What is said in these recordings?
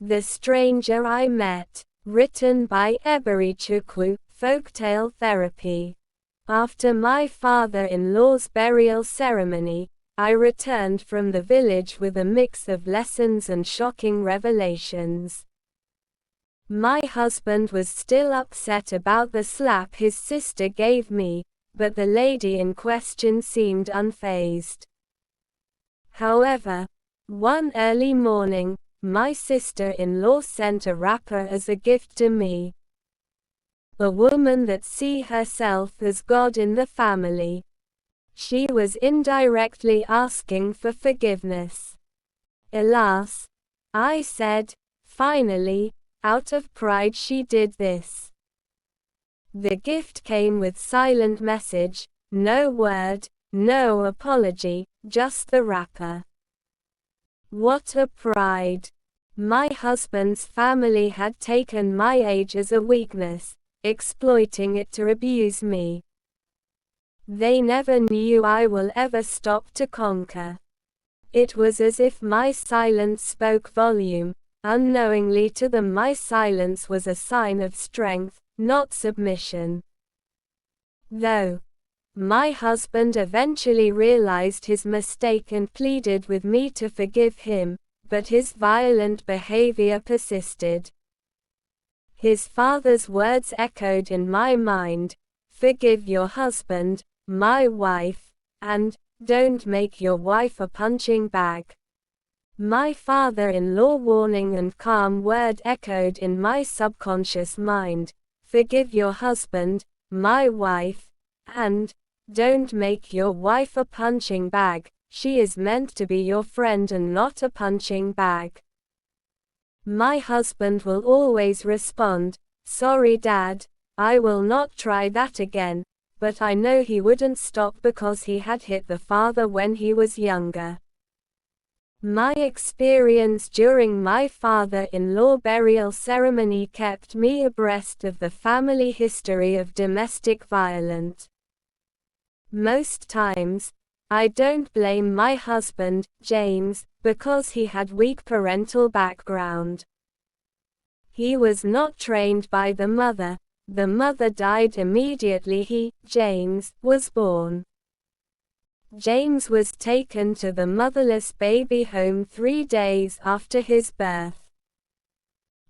The Stranger I Met, written by Eberichukwu, Folktale Therapy. After my father-in-law's burial ceremony, I returned from the village with a mix of lessons and shocking revelations. My husband was still upset about the slap his sister gave me, but the lady in question seemed unfazed. However, one early morning, my sister-in-law sent a wrapper as a gift to me. A woman that see herself as God in the family. She was indirectly asking for forgiveness. Alas, I said, finally, out of pride she did this. The gift came with silent message, no word, no apology, just the wrapper. What a pride! My husband's family had taken my age as a weakness, exploiting it to abuse me. They never knew I will ever stop to conquer. It was as if my silence spoke volume. Unknowingly to them my silence was a sign of strength, not submission. Though my husband eventually realized his mistake and pleaded with me to forgive him, but his violent behavior persisted. His father's words echoed in my mind, "Forgive your husband, my wife, and don't make your wife a punching bag." My father-in-law warning and calm word echoed in my subconscious mind, "Forgive your husband, my wife, and don't make your wife a punching bag. She is meant to be your friend and not a punching bag." My husband will always respond, "Sorry Dad, I will not try that again," but I know he wouldn't stop because he had hit the father when he was younger. My experience during my father-in-law burial ceremony kept me abreast of the family history of domestic violence. Most times, I don't blame my husband, James, because he had weak parental background. He was not trained by the mother. The mother died immediately he, James, was born. James was taken to the motherless baby home 3 days after his birth.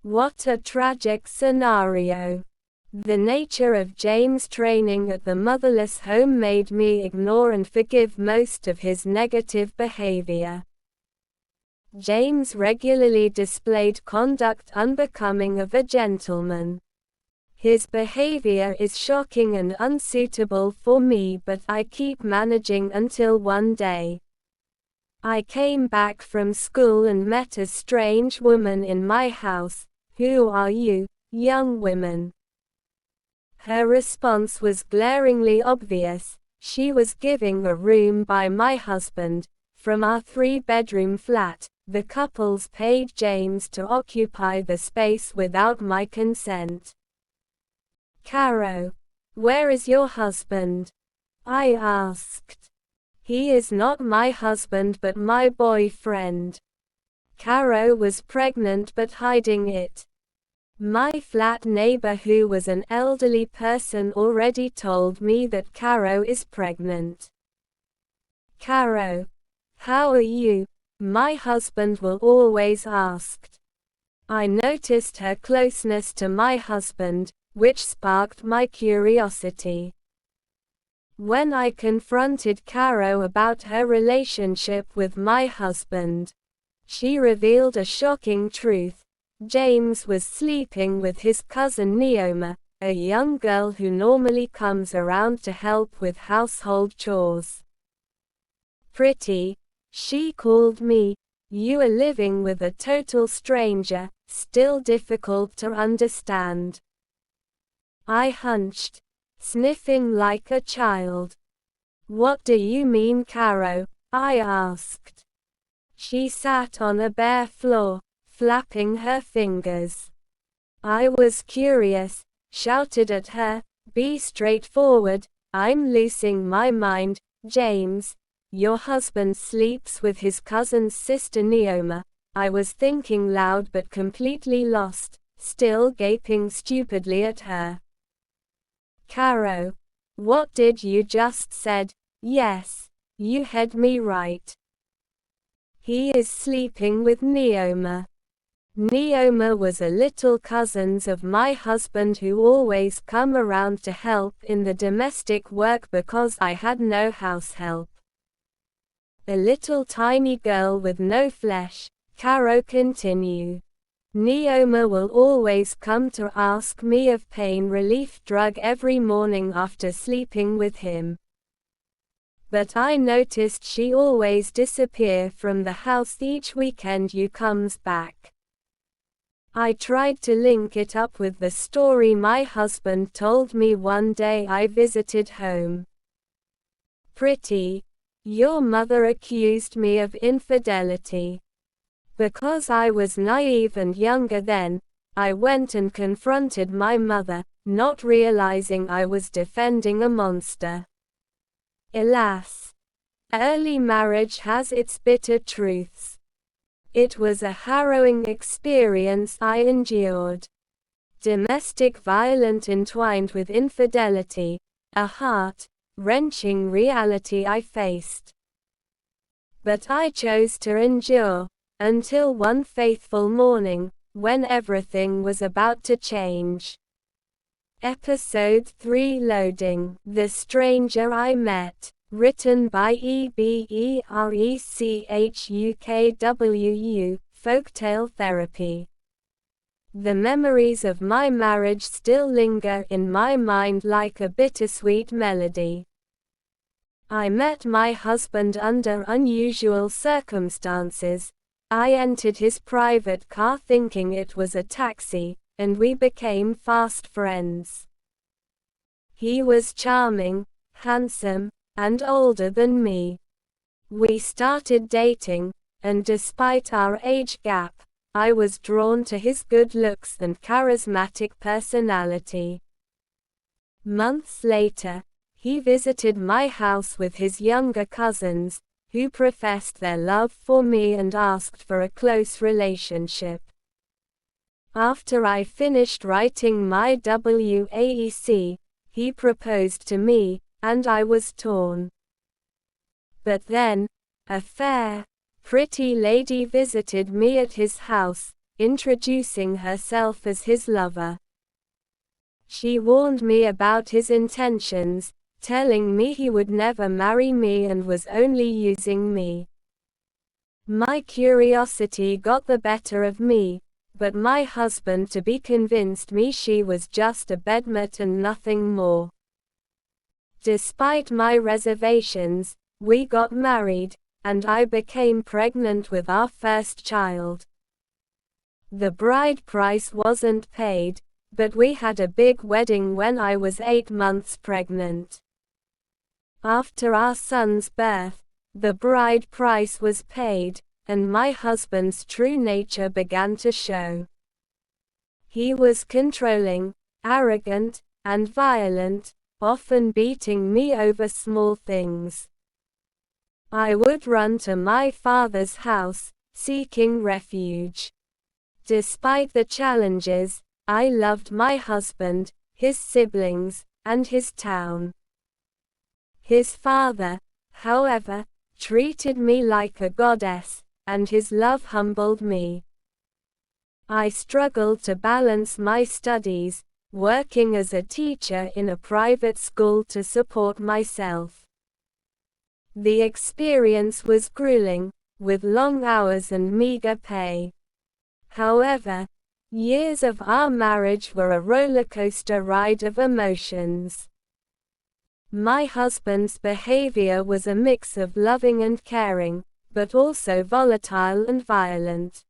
What a tragic scenario. The nature of James' training at the motherless home made me ignore and forgive most of his negative behavior. James regularly displayed conduct unbecoming of a gentleman. His behavior is shocking and unsuitable for me, but I keep managing until one day I came back from school and met a strange woman in my house. "Who are you, young woman?" Her response was glaringly obvious. She was giving a room by my husband. From our 3-bedroom flat, the couples paid James to occupy the space without my consent. "Caro, where is your husband?" I asked. "He is not my husband but my boyfriend." Caro was pregnant but hiding it. My flat neighbor, who was an elderly person, already told me that Caro is pregnant. "Caro, how are you?" my husband will always ask. I noticed her closeness to my husband, which sparked my curiosity. When I confronted Caro about her relationship with my husband, she revealed a shocking truth. James was sleeping with his cousin Neoma, a young girl who normally comes around to help with household chores. "Pretty," she called me. "You are living with a total stranger." Still difficult to understand. I hunched, sniffing like a child. "What do you mean, Caro?" I asked. She sat on a bare floor, flapping her fingers. I was curious, shouted at her, "Be straightforward." "I'm losing my mind, James. Your husband sleeps with his cousin's sister Neoma. I was thinking loud but completely lost, still gaping stupidly at her. Caro. What did you just said? Yes. You had me right. He is sleeping with Neoma. Neoma was a little cousins of my husband who always come around to help in the domestic work because I had no house help. A little tiny girl with no flesh, Caro continued. Neoma will always come to ask me of pain relief drug every morning after sleeping with him. But I noticed she always disappear from the house each weekend you comes back. I tried to link it up with the story my husband told me one day I visited home. Pretty. Your mother accused me of infidelity. Because I was naive and younger then, I went and confronted my mother, not realizing I was defending a monster. Alas. Early marriage has its bitter truths. It was a harrowing experience I endured. Domestic violence entwined with infidelity, a heart-wrenching reality I faced. But I chose to endure, until one faithful morning, when everything was about to change. Episode 3 Loading. The Stranger I Met. Written by EBERECHUKWU, Folktale Therapy. The memories of my marriage still linger in my mind like a bittersweet melody. I met my husband under unusual circumstances. I entered his private car thinking it was a taxi, and we became fast friends. He was charming, handsome, and older than me. We started dating, and despite our age gap, I was drawn to his good looks and charismatic personality. Months later, he visited my house with his younger cousins, who professed their love for me and asked for a close relationship. After I finished writing my WAEC, he proposed to me, and I was torn. But then, a fair, pretty lady visited me at his house, introducing herself as his lover. She warned me about his intentions, telling me he would never marry me and was only using me. My curiosity got the better of me, but my husband-to-be convinced me she was just a bedmate and nothing more. Despite my reservations, we got married, and I became pregnant with our first child. The bride price wasn't paid, but we had a big wedding when I was 8 months pregnant. After our son's birth, the bride price was paid, and my husband's true nature began to show. He was controlling, arrogant, and violent, often beating me over small things. I would run to my father's house, seeking refuge. Despite the challenges, I loved my husband, his siblings, and his town. His father, however, treated me like a goddess, and his love humbled me. I struggled to balance my studies, working as a teacher in a private school to support myself. The experience was grueling, with long hours and meager pay. However, years of our marriage were a rollercoaster ride of emotions. My husband's behavior was a mix of loving and caring, but also volatile and violent.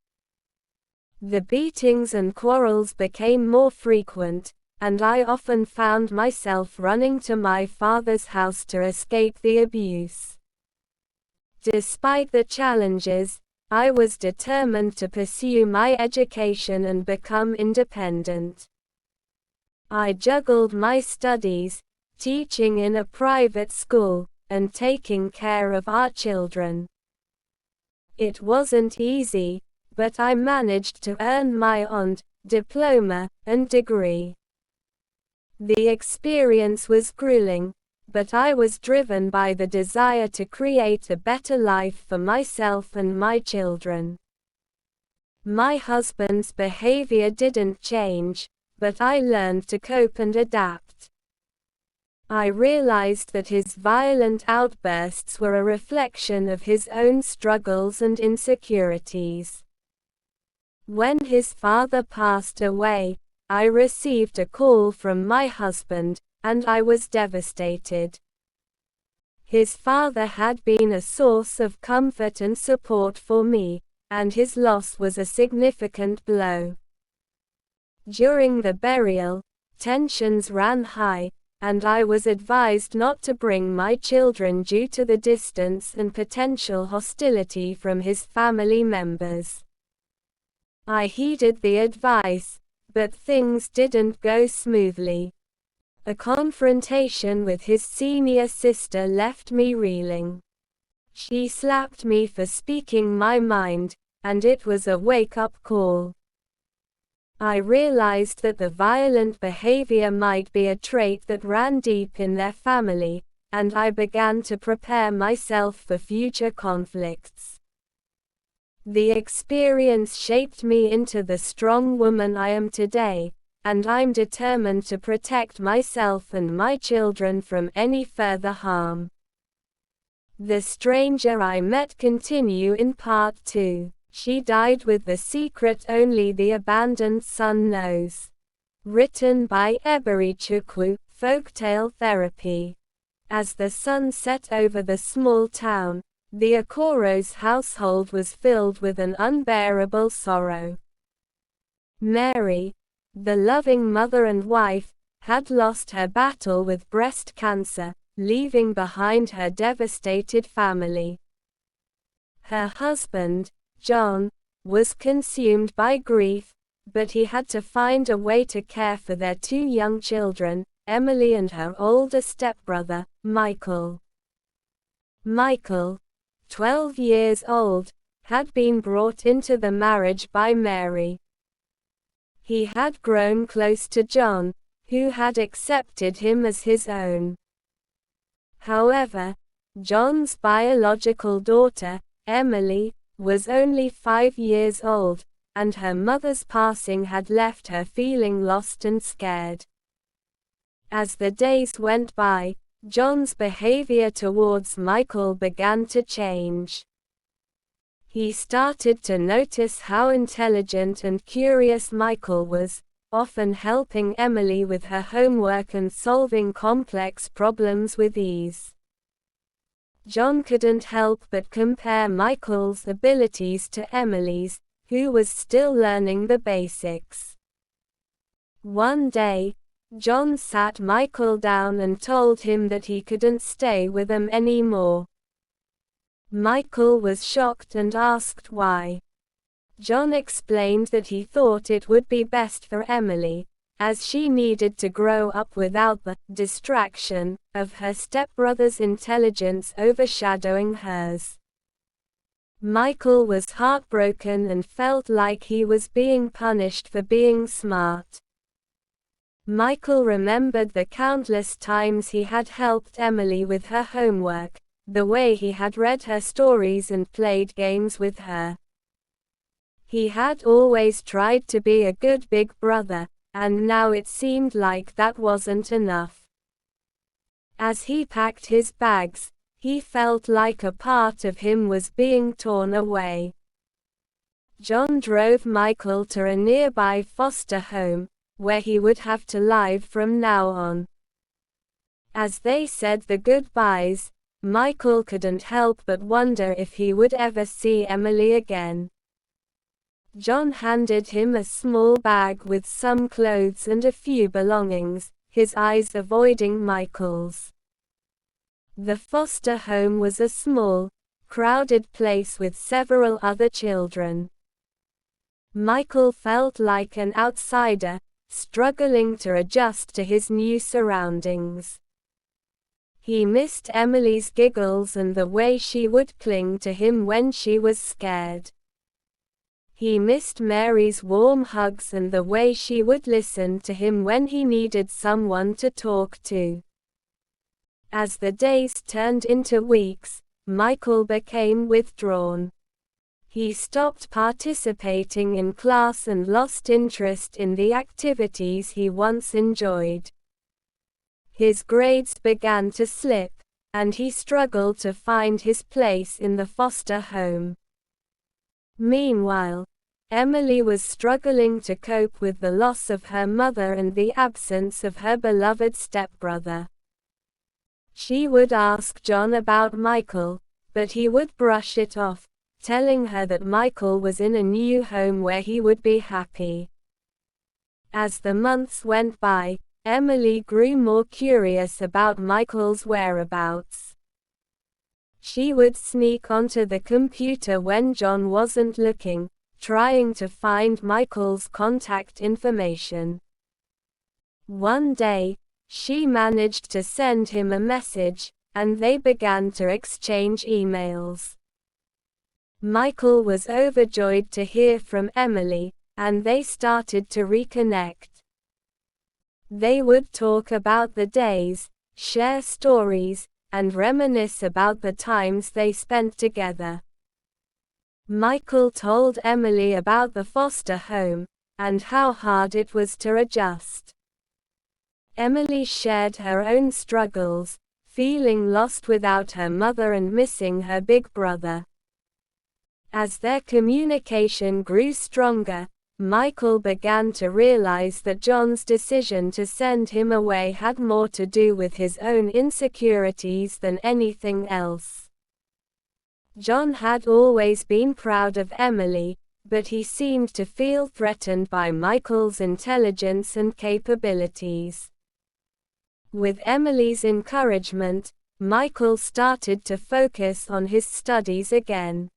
The beatings and quarrels became more frequent, and I often found myself running to my father's house to escape the abuse. Despite the challenges, I was determined to pursue my education and become independent. I juggled my studies, teaching in a private school, and taking care of our children. It wasn't easy, but I managed to earn my OND diploma and degree. The experience was grueling, but I was driven by the desire to create a better life for myself and my children. My husband's behavior didn't change, but I learned to cope and adapt. I realized that his violent outbursts were a reflection of his own struggles and insecurities. When his father passed away, I received a call from my husband, and I was devastated. His father had been a source of comfort and support for me, and his loss was a significant blow. During the burial, tensions ran high, and I was advised not to bring my children due to the distance and potential hostility from his family members. I heeded the advice, but things didn't go smoothly. A confrontation with his senior sister left me reeling. She slapped me for speaking my mind, and it was a wake-up call. I realized that the violent behavior might be a trait that ran deep in their family, and I began to prepare myself for future conflicts. The experience shaped me into the strong woman I am today, and I'm determined to protect myself and my children from any further harm. The Stranger I Met continue in Part 2. She died with the secret only the abandoned son knows. Written by Eberichukwu, Folktale Therapy. As the sun set over the small town, the Okoro's household was filled with an unbearable sorrow. Mary, the loving mother and wife, had lost her battle with breast cancer, leaving behind her devastated family. Her husband, John, was consumed by grief, but he had to find a way to care for their two young children, Emily and her older stepbrother, Michael. Michael, 12 years old, had been brought into the marriage by Mary. He had grown close to John, who had accepted him as his own. However, John's biological daughter, Emily, was only 5 years old, and her mother's passing had left her feeling lost and scared. As the days went by, John's behavior towards Michael began to change. He started to notice how intelligent and curious Michael was, often helping Emily with her homework and solving complex problems with ease. John couldn't help but compare Michael's abilities to Emily's, who was still learning the basics. One day, John sat Michael down and told him that he couldn't stay with them anymore. Michael was shocked and asked why. John explained that he thought it would be best for Emily, as she needed to grow up without the distraction of her stepbrother's intelligence overshadowing hers. Michael was heartbroken and felt like he was being punished for being smart. Michael remembered the countless times he had helped Emily with her homework, the way he had read her stories and played games with her. He had always tried to be a good big brother, and now it seemed like that wasn't enough. As he packed his bags, he felt like a part of him was being torn away. John drove Michael to a nearby foster home, where he would have to live from now on. As they said the goodbyes, Michael couldn't help but wonder if he would ever see Emily again. John handed him a small bag with some clothes and a few belongings, his eyes avoiding Michael's. The foster home was a small, crowded place with several other children. Michael felt like an outsider, struggling to adjust to his new surroundings. He missed Emily's giggles and the way she would cling to him when she was scared. He missed Mary's warm hugs and the way she would listen to him when he needed someone to talk to. As the days turned into weeks, Michael became withdrawn. He stopped participating in class and lost interest in the activities he once enjoyed. His grades began to slip, and he struggled to find his place in the foster home. Meanwhile, Emily was struggling to cope with the loss of her mother and the absence of her beloved stepbrother. She would ask John about Michael, but he would brush it off, telling her that Michael was in a new home where he would be happy. As the months went by, Emily grew more curious about Michael's whereabouts. She would sneak onto the computer when John wasn't looking, trying to find Michael's contact information. One day, she managed to send him a message, and they began to exchange emails. Michael was overjoyed to hear from Emily, and they started to reconnect. They would talk about the days, share stories, and reminisce about the times they spent together. Michael told Emily about the foster home, and how hard it was to adjust. Emily shared her own struggles, feeling lost without her mother and missing her big brother. As their communication grew stronger, Michael began to realize that John's decision to send him away had more to do with his own insecurities than anything else. John had always been proud of Emily, but he seemed to feel threatened by Michael's intelligence and capabilities. With Emily's encouragement, Michael started to focus on his studies again.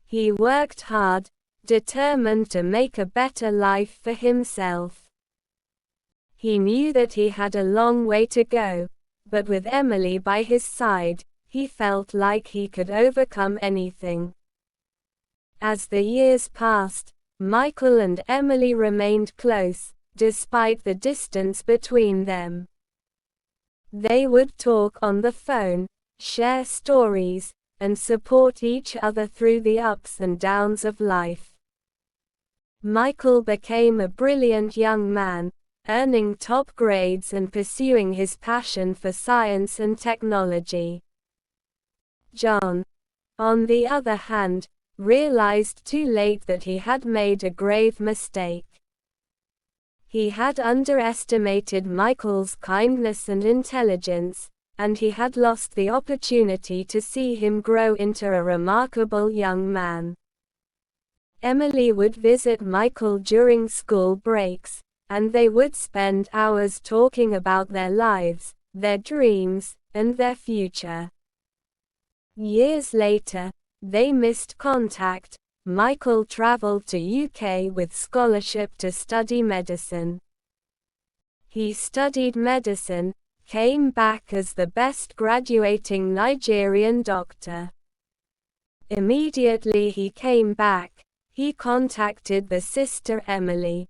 He worked hard, determined to make a better life for himself. He knew that he had a long way to go, but with Emily by his side, he felt like he could overcome anything. As the years passed, Michael and Emily remained close, despite the distance between them. They would talk on the phone, share stories, and support each other through the ups and downs of life. Michael became a brilliant young man, earning top grades and pursuing his passion for science and technology. John, on the other hand, realized too late that he had made a grave mistake. He had underestimated Michael's kindness and intelligence, and he had lost the opportunity to see him grow into a remarkable young man. Emily would visit Michael during school breaks, and they would spend hours talking about their lives, their dreams, and their future. Years later, they missed contact. Michael traveled to UK with scholarship to study medicine. He studied medicine, came back as the best graduating Nigerian doctor. Immediately he came back, he contacted the sister Emily.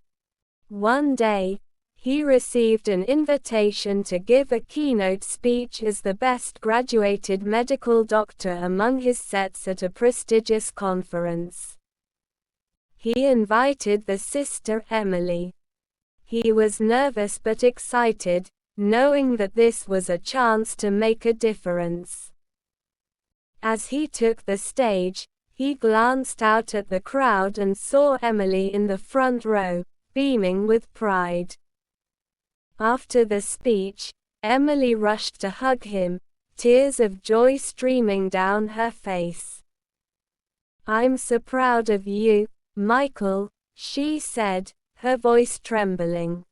One day, he received an invitation to give a keynote speech as the best graduated medical doctor among his sets at a prestigious conference. He invited the sister Emily. He was nervous but excited, knowing that this was a chance to make a difference. As he took the stage, he glanced out at the crowd and saw Emily in the front row, beaming with pride. After the speech, Emily rushed to hug him, tears of joy streaming down her face. "I'm so proud of you, Michael," she said, her voice trembling.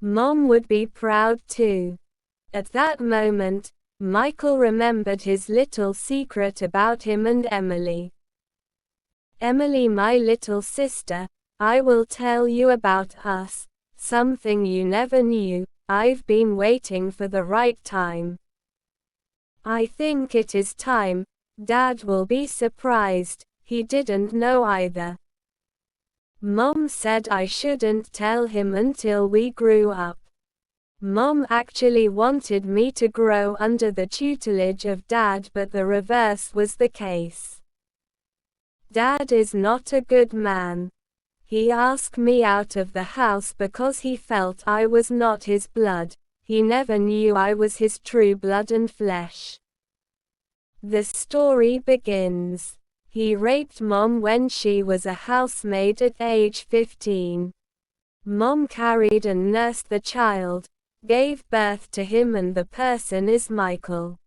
"Mom would be proud too." At that moment, Michael remembered his little secret about him and Emily. "Emily, my little sister, I will tell you about us, something you never knew. I've been waiting for the right time. I think it is time. Dad will be surprised," He didn't know either. Mom said I shouldn't tell him until we grew up. Mom actually wanted me to grow under the tutelage of Dad, but the reverse was the case. Dad is not a good man. He asked me out of the house because he felt I was not his blood. He never knew I was his true blood and flesh. The story begins. He raped Mom when she was a housemaid at age 15. Mom carried and nursed the child, gave birth to him, and the person is Michael.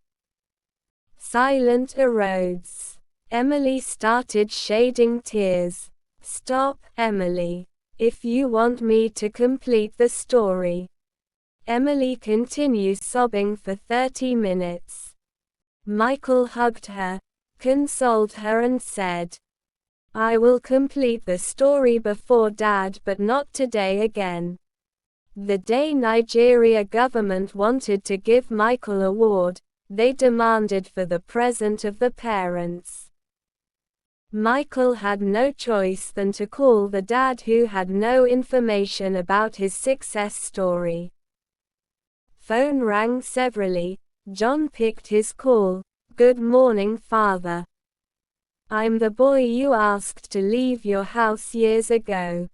Silence erodes. Emily started shedding tears. Stop, Emily. If you want me to complete the story. Emily continues sobbing for 30 minutes. Michael hugged her, consoled her and said, I will complete the story before Dad, but not today again. The day Nigeria government wanted to give Michael award, they demanded for the present of the parents. Michael had no choice than to call the dad, who had no information about his success story. Phone rang severally. John picked his call. Good morning, Father. I'm the boy you asked to leave your house years ago.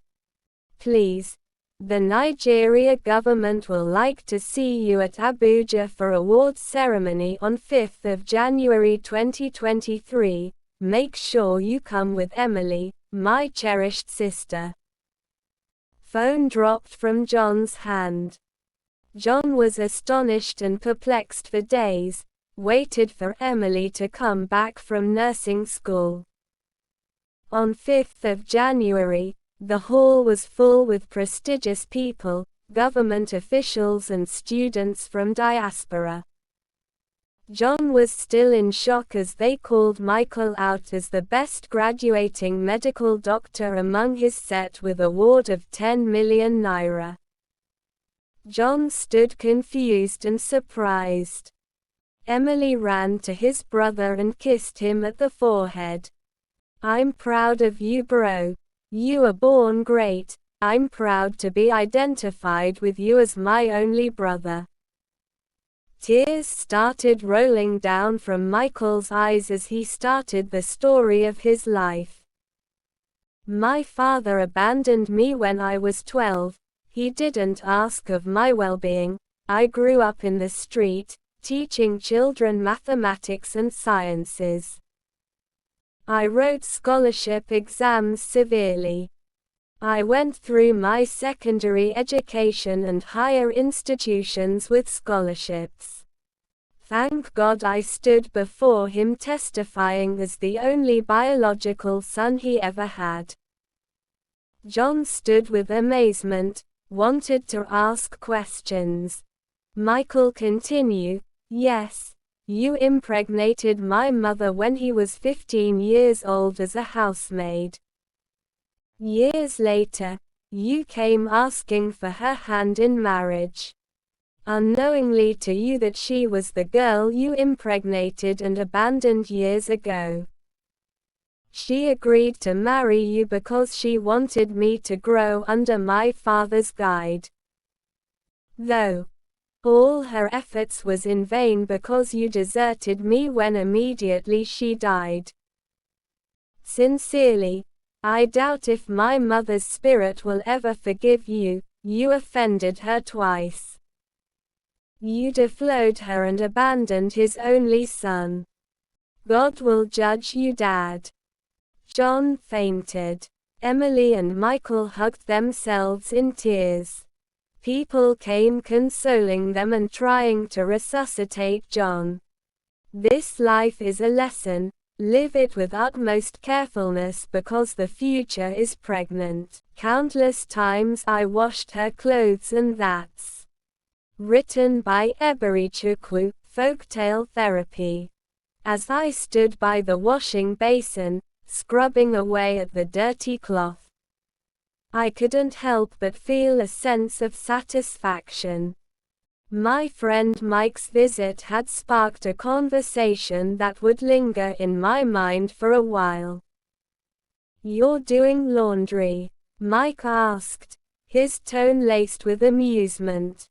Please. The Nigeria government will like to see you at Abuja for awards ceremony on 5th of January 2023. Make sure you come with Emily, my cherished sister. Phone dropped from John's hand. John was astonished and perplexed for days, waited for Emily to come back from nursing school. On 5th of January, the hall was full with prestigious people, government officials and students from diaspora. John was still in shock as they called Michael out as the best graduating medical doctor among his set with an award of 10 million naira. John stood confused and surprised. Emily ran to his brother and kissed him at the forehead. I'm proud of you, bro. You were born great. I'm proud to be identified with you as my only brother. Tears started rolling down from Michael's eyes as he started the story of his life. My father abandoned me when I was 12. He didn't ask of my well-being. I grew up in the street, teaching children mathematics and sciences. I wrote scholarship exams severely. I went through my secondary education and higher institutions with scholarships. Thank God I stood before him testifying as the only biological son he ever had. John stood with amazement, wanted to ask questions. Michael continued, yes, you impregnated my mother when he was 15 years old as a housemaid. Years later, you came asking for her hand in marriage. Unknowingly to you that she was the girl you impregnated and abandoned years ago. She agreed to marry you because she wanted me to grow under my father's guide. Though all her efforts was in vain because you deserted me when immediately she died. Sincerely, I doubt if my mother's spirit will ever forgive you. You offended her twice. You deflowered her and abandoned his only son. God will judge you, Dad. John fainted. Emily and Michael hugged themselves in tears. People came consoling them and trying to resuscitate John. This life is a lesson. Live it with utmost carefulness because the future is pregnant. Countless times I washed her clothes, and that's written by Eberichukwu, Folktale Therapy. As I stood by the washing basin, scrubbing away at the dirty cloth, I couldn't help but feel a sense of satisfaction. My friend Mike's visit had sparked a conversation that would linger in my mind for a while. You're doing laundry? Mike asked, his tone laced with amusement.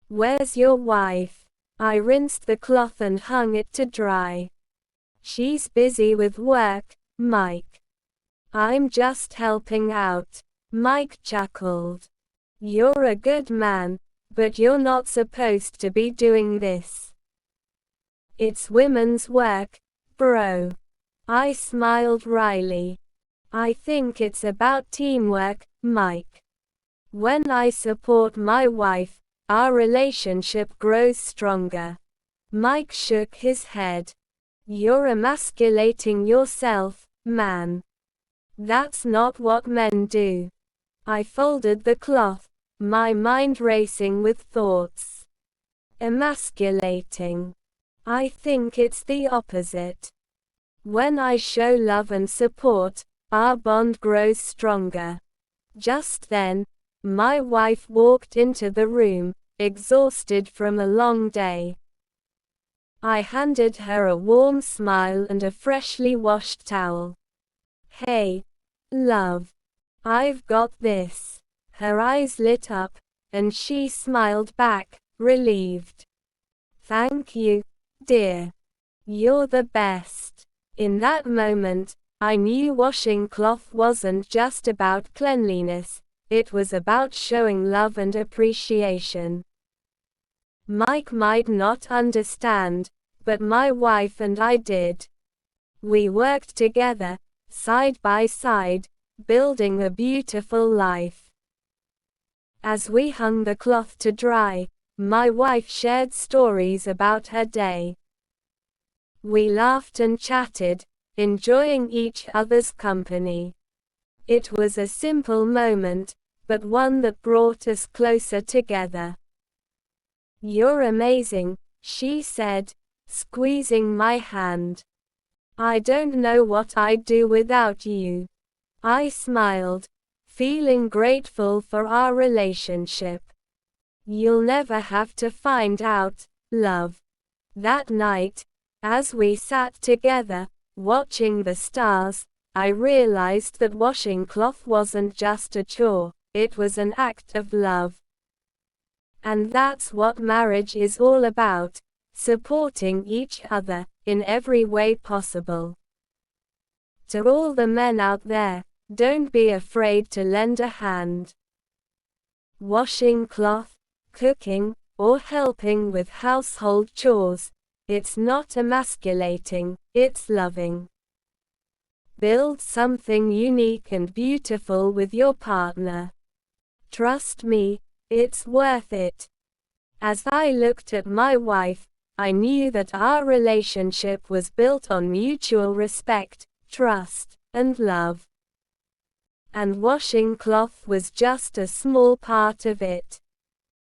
Where's your wife? I rinsed the cloth and hung it to dry. She's busy with work, Mike. I'm just helping out. Mike chuckled. You're a good man, but you're not supposed to be doing this. It's women's work, bro. I smiled wryly. I think it's about teamwork, Mike. When I support my wife, our relationship grows stronger. Mike shook his head. You're emasculating yourself, man. That's not what men do. I folded the cloth, my mind racing with thoughts. Emasculating. I think it's the opposite. When I show love and support, our bond grows stronger. Just then, my wife walked into the room, exhausted from a long day. I handed her a warm smile and a freshly washed towel. Hey, love. I've got this. Her eyes lit up, and she smiled back, relieved. Thank you, dear. You're the best. In that moment, I knew washing cloth wasn't just about cleanliness, it was about showing love and appreciation. Mike might not understand, but my wife and I did. We worked together, side by side, building a beautiful life. As we hung the cloth to dry, my wife shared stories about her day. We laughed and chatted, enjoying each other's company. It was a simple moment, but one that brought us closer together. You're amazing, she said, squeezing my hand. I don't know what I'd do without you. I smiled, feeling grateful for our relationship. You'll never have to find out, love. That night, as we sat together, watching the stars, I realized that washing cloth wasn't just a chore, it was an act of love. And that's what marriage is all about, supporting each other, in every way possible. To all the men out there, don't be afraid to lend a hand. Washing cloth, cooking, or helping with household chores, it's not emasculating, it's loving. Build something unique and beautiful with your partner. Trust me, it's worth it. As I looked at my wife, I knew that our relationship was built on mutual respect, trust, and love. And washing cloth was just a small part of it.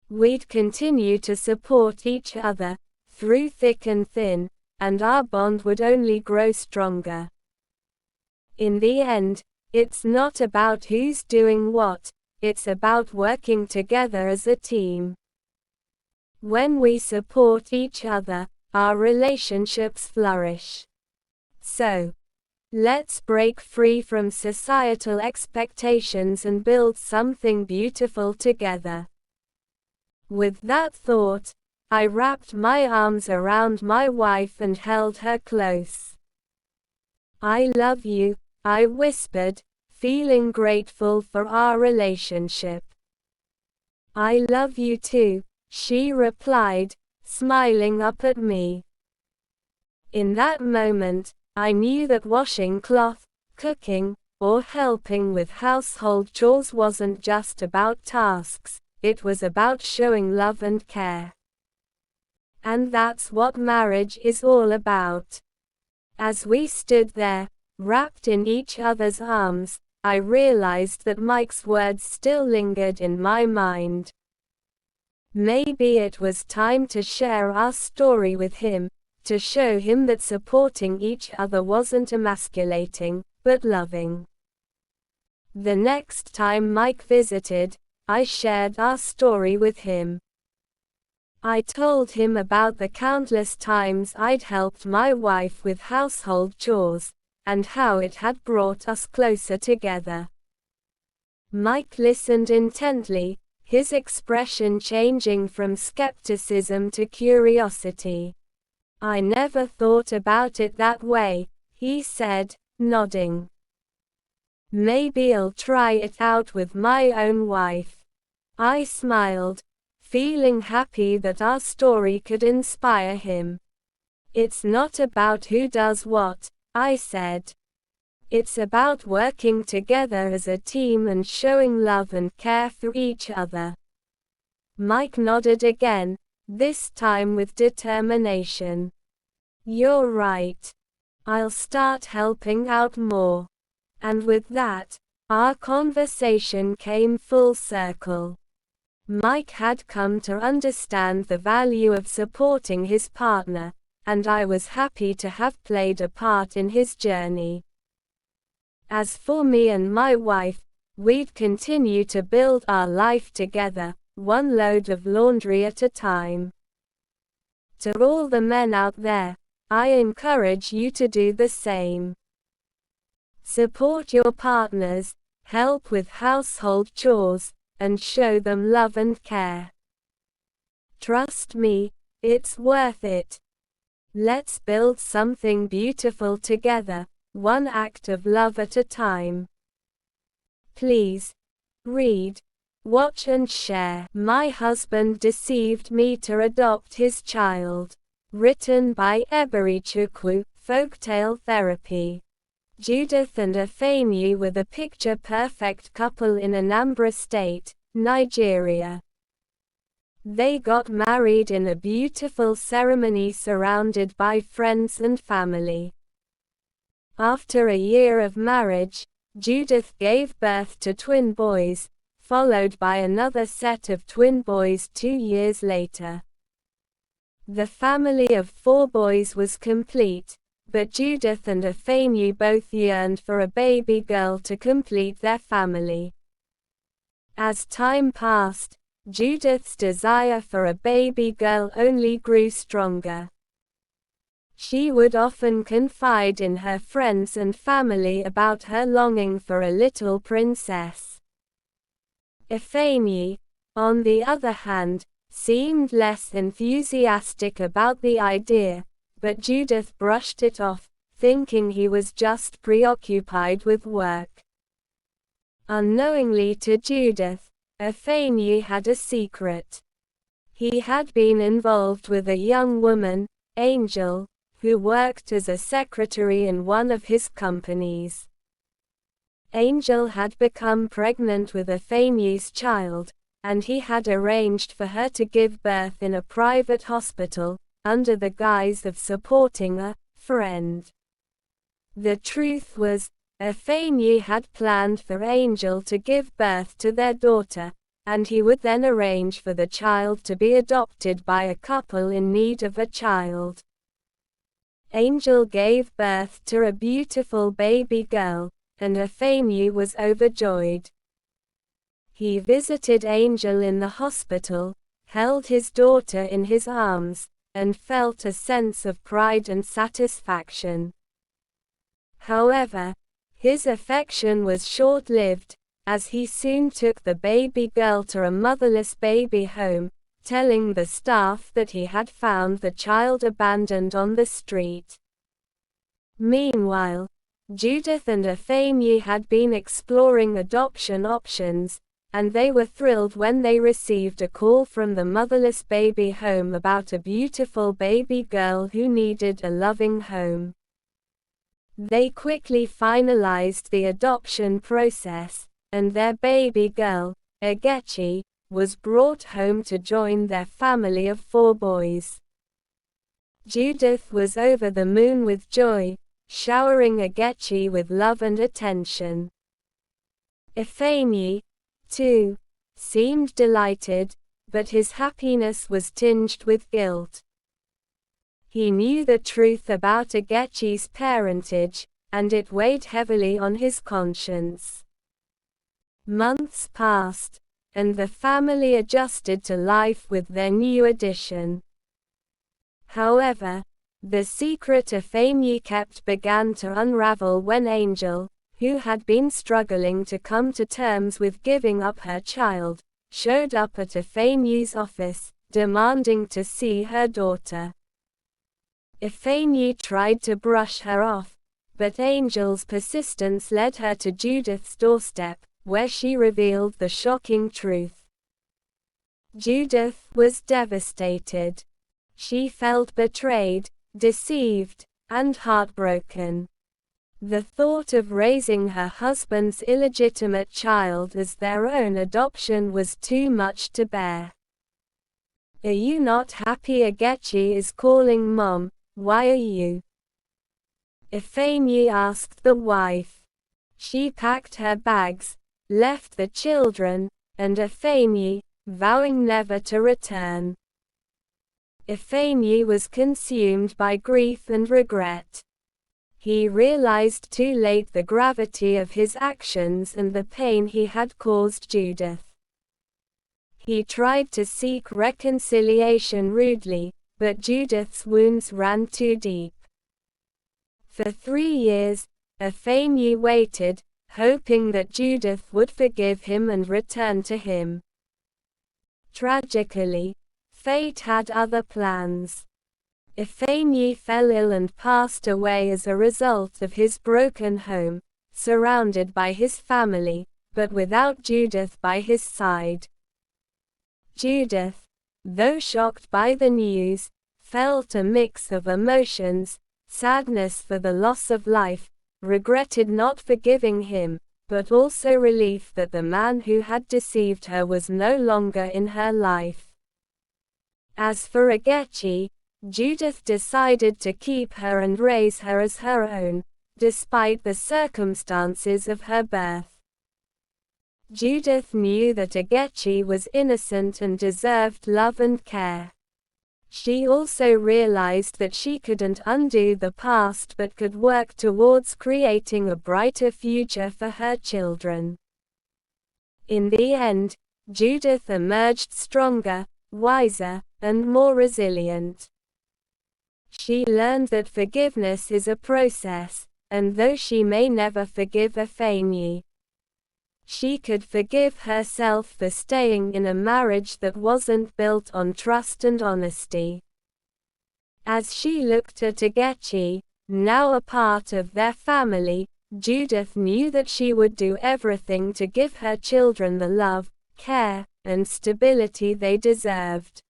We'd continue to support each other, through thick and thin, and our bond would only grow stronger. In the end, it's not about who's doing what, it's about working together as a team. When we support each other, our relationships flourish. So, let's break free from societal expectations and build something beautiful together. With that thought, I wrapped my arms around my wife and held her close. I love you, I whispered, feeling grateful for our relationship. I love you too, she replied, smiling up at me. In that moment, I knew that washing cloth, cooking, or helping with household chores wasn't just about tasks, it was about showing love and care. And that's what marriage is all about. As we stood there, wrapped in each other's arms, I realized that Mike's words still lingered in my mind. Maybe it was time to share our story with him, to show him that supporting each other wasn't emasculating, but loving. The next time Mike visited, I shared our story with him. I told him about the countless times I'd helped my wife with household chores, and how it had brought us closer together. Mike listened intently, his expression changing from skepticism to curiosity. "I never thought about it that way," he said, nodding. "Maybe I'll try it out with my own wife." I smiled, feeling happy that our story could inspire him. "It's not about who does what," I said. "It's about working together as a team and showing love and care for each other." Mike nodded again, this time with determination. "You're right. I'll start helping out more." And with that, our conversation came full circle. Mike had come to understand the value of supporting his partner, and I was happy to have played a part in his journey. As for me and my wife, we'd continue to build our life together, one load of laundry at a time. To all the men out there, I encourage you to do the same. Support your partners, help with household chores, and show them love and care. Trust me, it's worth it. Let's build something beautiful together, one act of love at a time. Please read, watch and share My Husband Deceived Me to Adopt His Child. Written by Eberichukwu, Folktale Therapy. Judith and Ifeanyi were the picture-perfect couple in Anambra State, Nigeria. They got married in a beautiful ceremony surrounded by friends and family. After a year of marriage, Judith gave birth to twin boys, followed by another set of twin boys 2 years later. The family of 4 boys was complete, but Judith and Ifeanyi both yearned for a baby girl to complete their family. As time passed, Judith's desire for a baby girl only grew stronger. She would often confide in her friends and family about her longing for a little princess. Ifeanyi, on the other hand, seemed less enthusiastic about the idea, but Judith brushed it off, thinking he was just preoccupied with work. Unknowingly to Judith, Ifeanyi had a secret. He had been involved with a young woman, Angel, who worked as a secretary in one of his companies. Angel had become pregnant with Ifeanyi's child, and he had arranged for her to give birth in a private hospital, under the guise of supporting a friend. The truth was, Ifeanyi had planned for Angel to give birth to their daughter, and he would then arrange for the child to be adopted by a couple in need of a child. Angel gave birth to a beautiful baby girl, and Ifeanyi was overjoyed. He visited Angel in the hospital, held his daughter in his arms, and felt a sense of pride and satisfaction. However, his affection was short-lived, as he soon took the baby girl to a motherless baby home, telling the staff that he had found the child abandoned on the street. Meanwhile, Judith and Ifeanyi had been exploring adoption options, and they were thrilled when they received a call from the motherless baby home about a beautiful baby girl who needed a loving home. They quickly finalized the adoption process, and their baby girl, Agechi, was brought home to join their family of 4 boys. Judith was over the moon with joy, showering Agechi with love and attention. Ifeanyi, too, seemed delighted, but his happiness was tinged with guilt. He knew the truth about Agechi's parentage, and it weighed heavily on his conscience. Months passed, and the family adjusted to life with their new addition. However, The secret Euphemie kept began to unravel when Angel, who had been struggling to come to terms with giving up her child, showed up at Euphemie's office, demanding to see her daughter. Euphemie tried to brush her off, but Angel's persistence led her to Judith's doorstep, where she revealed the shocking truth. Judith was devastated. She felt betrayed, deceived, and heartbroken. The thought of raising her husband's illegitimate child as their own adoption was too much to bear. "Are you not happy? Agechi is calling Mom, why are you?" Euphemie asked the wife. She packed her bags, left the children, and Euphemie, vowing never to return. Euphemie was consumed by grief and regret. He realized too late the gravity of his actions and the pain he had caused Judith. He tried to seek reconciliation rudely, but Judith's wounds ran too deep. For 3 years, Euphemie waited, hoping that Judith would forgive him and return to him. Tragically, fate had other plans. Euphemie fell ill and passed away as a result of his broken home, surrounded by his family, but without Judith by his side. Judith, though shocked by the news, felt a mix of emotions: sadness for the loss of life, regretted not forgiving him, but also relief that the man who had deceived her was no longer in her life. As for Agechi, Judith decided to keep her and raise her as her own, despite the circumstances of her birth. Judith knew that Agechi was innocent and deserved love and care. She also realized that she couldn't undo the past but could work towards creating a brighter future for her children. In the end, Judith emerged stronger, wiser, and more resilient. She learned that forgiveness is a process, and though she may never forgive Euphemie, she could forgive herself for staying in a marriage that wasn't built on trust and honesty. As she looked at Agechi, now a part of their family, Judith knew that she would do everything to give her children the love, care, and stability they deserved.